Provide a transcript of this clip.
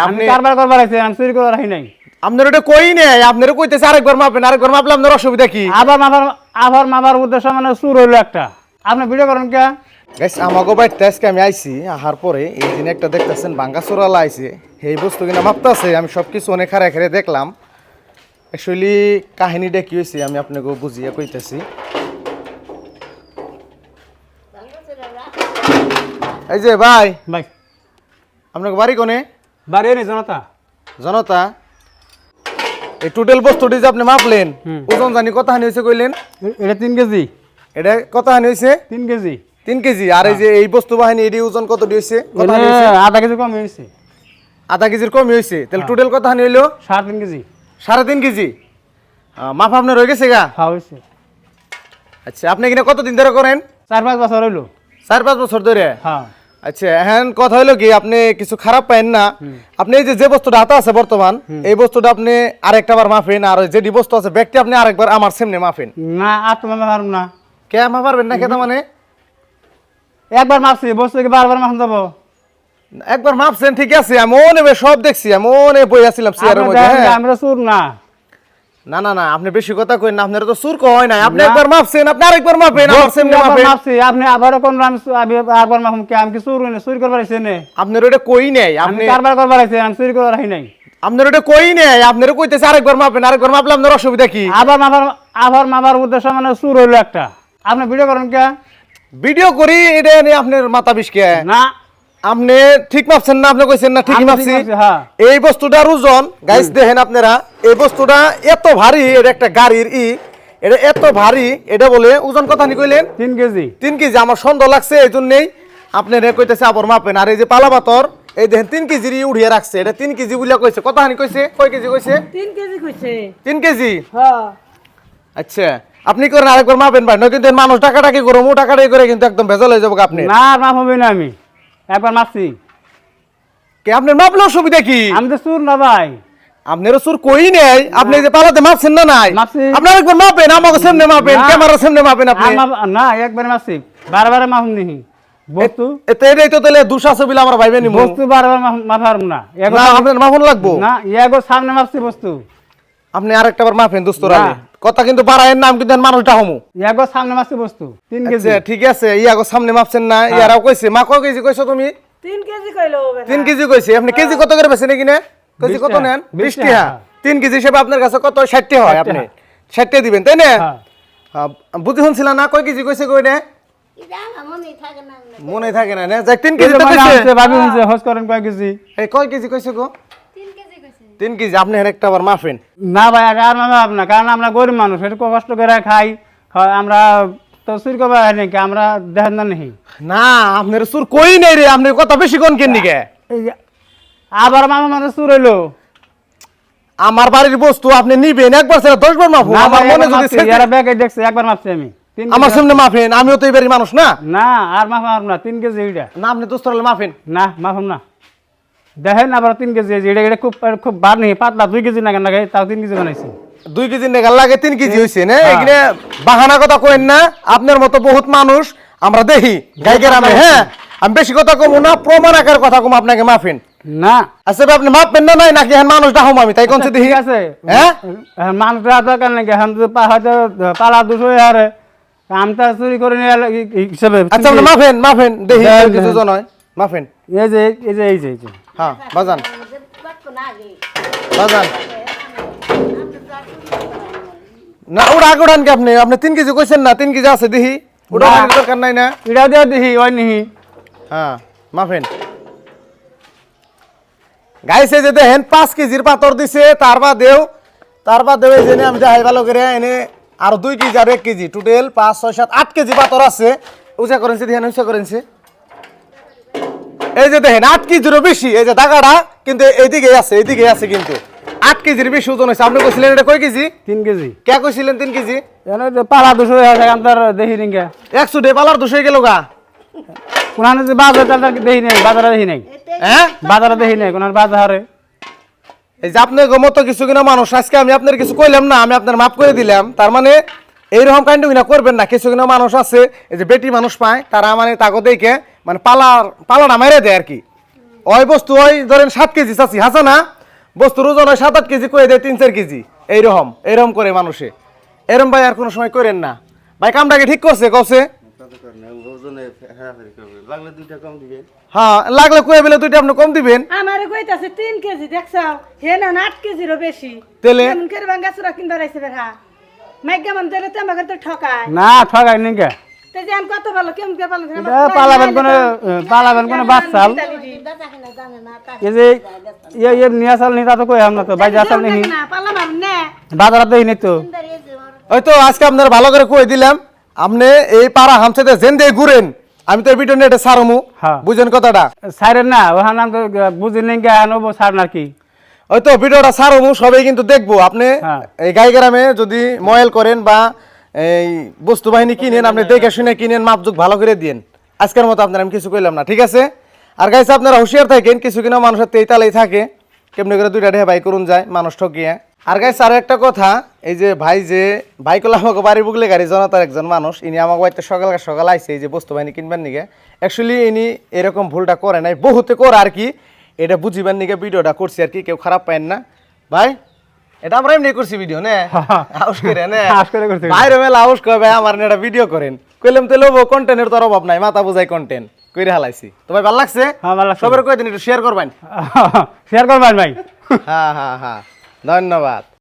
আপনি কারবার করবার আইছেন, আমি চুরি করে রাখি নাই। আপনার ওটা কই নাই, আপনারও কইতেছে আরেকবার মাপেন, আরেকবার মাপলে আপনার অসুবিধা কি? আবার মাপার উদ্দেশ্য মানে চুর হইলো একটা। আপনি ভিডিও করেন কে? গাইস আমাগো বাড়িতে আজকে আমি আইছি, আহার পরে এই দিন একটা দেখতেছেন ভাঙ্গা চোরালা আইছে, এই বস্তু কিনা মাপতাছে। আমি সব কিছু অনেক হারে হারে দেখলাম। অ্যাকচুয়ালি কাহিনীটা কি হয়েছে আমি আপনাকে বুঝিয়ে কইতেছি। এই যে ভাই, ভাই আপনাকে বাড়ি কোনে? বাড়ি নেই জনতা। জনতা, এই টোটাল বস্তুটি যে আপনি মাপলেন, ওজন জানি কত হানি হয়েছে কইলেন? এটা 3 কেজি। এটা কত হানি হয়েছে? 3 কেজি। 3 কেজি। আর এই যে এই বস্তু বাহিনী এটি ওজন কত হয়েছে? আধা কেজি কম হয়েছে। আধা কেজির কমই হয়েছে। তাহলে টোটাল কত হানি হইলো? 3.5 কেজি। 3.5 কেজি মাপ আপনার হয়ে গেছে গা? হ্যাঁ হয়েছে। আচ্ছা, আপনি কিনা কতদিন ধরে করেন? 4-5 বছর হইলো। 4-5 বছর ধরে? হ্যাঁ। আচ্ছা, এখন কথা হলো কি, আপনি কিছু খারাপ পাইন না। আপনি এই যে বস্তুটা হাতে আছে বর্তমান, এই বস্তুটা আপনি আরেকটা বার মাপেন, আর ওই যেটি বস্তু আছে ব্যক্তি আপনি আরেকবার আমার সামনে মাপেন। না আর তো মাপা পারব না। কে মাপ পারবেন না? কেন মানে? একবার মাপছি, বস্তু কি বারবার মাপন যাব? একবার মাপছেন ঠিক আছে, আমি মনে সব দেখছি, আমি মনে বই আসছিলাম চেয়ারের মধ্যে। হ্যাঁ, আমরা চুর না। না না না, আপনি বেশি কথা কইন না, আপনারা তো চুর কয় নাই। আপনি একবার মাপছেন, আপনি আরেকবার মাপেন, আমার সামনে মাপেন। মাপছি, আপনি আবার কোন আমি আবার মাপম কি? আমি কি চুর না? চুরি করবার আইছেন না? আপনার ওটা কই নাই, আপনি কারবার করবার আইছেন, আমি চুরি করে রাখি নাই। আপনার ওটা কই নাই, আপনারা কইতেছে আরেকবার মাপেন, আরেকবার মাপলে আপনার অসুবিধা কি? আবার মাপার উদ্দেশ্য মানে চুর হইলো একটা। আপনি ভিডিও করেন কে? ভিডিও করি, এটা নিয়ে আপনার মাথা বিষ কে? না, আপনি ঠিক মাপছেন না, আপনি কইছেন না ঠিকই মাপছি। হ্যাঁ। এই বস্তুটার ওজন গাইস দেখেন আপনারা, এই বস্তুটা এত ভারী, এটা একটা গাড়ির এটা এত ভারী, এটা বলে ওজন কথা নি কইলেন? 3 কেজি। 3 কেজি। আমার সন্দেহ লাগছে, এই জন্যই আপনারা কইতেছে আবার মাপেন। আর এই যে পালা পাতর, এই দেখেন 3 কেজির উঠিয়ে রাখছে, এটা 3 কেজি বলে কইছে। কত হানি কইছে? কয় কেজি কইছে? 3 কেজি কইছে। 3 কেজি? হ্যাঁ। আচ্ছা, আপনি করেন আরেকবার মাপেন ভাই, নয় কিন্তু মানুষ টাকাটাকি করে মো টাকাটাকি করে কিন্তু একদম ভেজাল হয়ে যাবো আপনি। না মাপবই না, আমি একবার মাপছি। কে আপনার মাপলে অসুবিধা কি? আমি তো চুর না ভাই। আপনারও সুর কই নাই, আপনি যে পালাতে মাপছেন না নাই? মাপছি। আপনি আরেকবার মাপেন, আমাকে সামনে মাপেন, ক্যামেরার সামনে মাপেন আপনি। না একবার মাপছি, বারবার মাপম নিহি বস্তু। এটাই তো তাহলে দুষ আছে বলে আমরা ভাইবেন নিমু। বস্তু বারবার মাপার না। না, আপনার মাপন লাগবো না, এগো সামনে মাপছি বস্তু। আপনি আরেকটা বার মাপেন দোস্তরা। কথা কিন্তু বাড়ায়েন নাম কিন্তু মানুষটা হমু। এগো সামনে মাপছি বস্তু 3 কেজি। আচ্ছা ঠিক আছে, ইয়াগো সামনে মাপছেন না, ইয়ারাও কইছে মা কয় কেজি কইছো তুমি? 3 কেজি কইলো বেটা। 3 কেজি কইছে। আপনি কেজি কত করে বেচেন কিনা? কেজি কত নেন? 20 টাকা। 3 কেজি হিসেবে আপনার কাছে কত? 60 টাকা হয়। আপনি 60 টাকা দিবেন তাই না? হ্যাঁ, বুঝি শুনছিলা না কয় কেজি কইছে কই না? মনে থাকে না না? যাক 3 কেজি তো কইছে। ভাবি হইছে হস করেন কয় কেজি? এই কয় কেজি কইছে গো? 3 কেজি। আপনি আরেকটা বার মাপেন। না ভাই, আর মাপ না, কারণ আমরা গরিব মানুষ, একটু কষ্ট করে খাই। আমরা তো চুরি করবার হয় নাকি? আমরা দেখেন না নেই। না, আপনার সুর কই নাই রে, আপনি কথা বেশি কোন কেন নিকে? আবার মামা মানে চুর হইলো। আমার বাড়ির বস্তু আপনি নিবেন, একবার ছেড়ে 10 বার মাপু। আমার মনে যদি এরা ব্যাগে দেখছে, একবার মাপছি আমি। আমার সামনে মাপেন, আমিও তো এই বাড়ির মানুষ না। না আর মাফাম না, 3 কেজি এটা। না, আপনি দোস্তরালে মাপেন। না মাফাম না, দেখেন আবার 3 কেজি। এটা খুব খুব বার নেই, পাতলা। 2 কেজি না কেন, তাও 3 কেজি বানাইছি। 2 কেজি নেগাল লাগে, 3 কেজি হইছে না? এখানে বাহানা কথা কইেন না। আপনার মতো বহুত মানুষ আমরা দেখি গাইগের আমি। হ্যাঁ, আমি বেশি কথা কম না, প্রমাণ আকার কথা কম। আপনাকে মাপেন না। আচ্ছা আপনি মাপবেন না নাই নাকি? হ্যাঁ, মানুষ ডাহম আমি তাই কোনছে দেখি। ঠিক আছে, হ্যাঁ মানুষরা দরকার নাকি? হয়তো পালা দুশো হারে আমি তো চুরি করে নিয়ে হিসেবে। আচ্ছা আপনি মাপেন, মাপেন দেখি কিছু জন হয়। মাপেন। এই যে এই যে এই যে এই যে হ্যাঁ, বাজান বাজান। না, ওটা আগে উড়ান কি আপনি? আপনি 3 কেজি কইছেন না? 3 কেজি আছে দেখি, ওটা দরকার নাই না? এটাও দেওয়া দেখি, ওই নিহি। হ্যাঁ, মাফেন। গাইছে যে দেখেন 5 কেজির পাথর দিছে, তার বাদেও এই যে আমি যাই ভালো করে এনে আর 2 কেজি আর 1 কেজি, টোটাল 5 6 7 8 কেজি পাথর আছে। উঁচা করেছে দেখেন, উঁচা করেছে। এই যে দেখেন 8 কেজিরও বেশি। এই যে দাগাটা কিন্তু এইদিকে আছে কিন্তু 8 কেজির বেশি ওজন হয়েছে। আপনি কইছিলেন এটা কয় কেজি? 3 কেজি। কে কইছিলেন 3 কেজি? পালা দুশো আমি তো দেখি নি। 100 ডে পালার 200 গেল গা। কোন যে বাজার দেখি নাই, বাজারে দেখি নাই। হ্যাঁ, বাজারে দেখি নাই কোন বাজারে। এই যে আপনার মতো কিছু কিনা মানুষ, আজকে আমি আপনার কিছু কইলাম না, আমি আপনার মাফ করে দিলাম। তার মানে এইরকম কাণ্ড কিনা করবেন না। কিছু কিনা মানুষ আছে, এই যে বেটি মানুষ পায়, তারা মানে তাকে দেখে মানে পালাটা মেরে দেয় আর কি। ওই বস্তু ওই ধরেন 7 কেজি চাচ্ছি হাসা না বস্তুর ওজন হয় 7-8 কেজি কয়ে দেয় 3-4 কেজি এইরকম করে মানুষে এরম ভাই আর কোনো সময় করেন না ভাই কামটাকে ঠিক করছে কছে হ্যাঁ লাগলে কয়ে বেলে 2টা আপনি কম দিবেন আমারে কইতাছে 3 কেজি দেখছাও হে না 8 কেজিরও বেশি তেলে এমন করে বাঙ্গাসুরা কিনবা রাইছে বেড়া মাইগা মান দিলে তো আমাকে তো ঠকায় না ঠগাই নি কে তে জান কত ভালো কেমন করে পালন পালাবেন কোনো বাচ্চাল এই যে ইয়ে নিয়ে আসাল নিতা তো কই আমরা তো বাইরে আসাল নেই না পালা মার না বাজারাত দেই নি তো ওই তো আজকে আপনার ভালো করে কই দিলাম আপনি এই পাড়া হামসাতে জেন দিয়ে ঘুরেন আমি তো ভিডিও নেটে সারমু হ্যাঁ। বুঝেন কথাটা সাইরেন না ওখান নাম তো বুঝি নেই কে আনবো সার নাকি ওই তো ভিডিওটা সারমু সবাই কিন্তু দেখবো আপনি হ্যাঁ। এই গাই গ্রামে যদি ময়েল করেন বা এই বস্তু বাহিনী কিনেন আপনি দেখে শুনে কিনেন মাপজুক ভালো করে দিন আজকের মতো আপনার আমি কিছু কইলাম না ঠিক আছে আর গাইছে আপনারা হুঁশিয়ার থাকেন কিছু কিনা মানুষের তেইতালেই থাকে কেমনি করে 2টা ঢেয়া বাই করুন যায় মানুষ ঠকিয়ে আর গাইছে আর একটা কথা এই যে ভাই করলে আমাকে বাড়ি বুকলে গাড়ি জনতার একজন মানুষ ইনি আমাকে বাড়িতে সকাল আইছে এই যে বস্তু বাহিনী কিনবার নিগে অ্যাকচুয়ালি ইনি এরকম ভুলটা করে নাই বহুতে করে আর কি এটা বুঝিবার নিগে ভিডিওটা করছি আর কি কেউ খারাপ পায় না ভাই এটা আমরা এমনি করছি ভিডিও নে আউস করে নে হাস করে করতে বাইরে মেলা আউস কয় ভাই আমার এটা ভিডিও করেন কইলাম তো লোবো কন্টেন্টের তোর অভাব নাই মাথা বুঝাই কন্টেন্ট কইরে হালাইছি তো ভাই ভালো লাগছে হ্যাঁ ভালো লাগছে। সবার কই দিন একটু শেয়ার করবেন শেয়ার করবেন ভাই হ্যাঁ ধন্যবাদ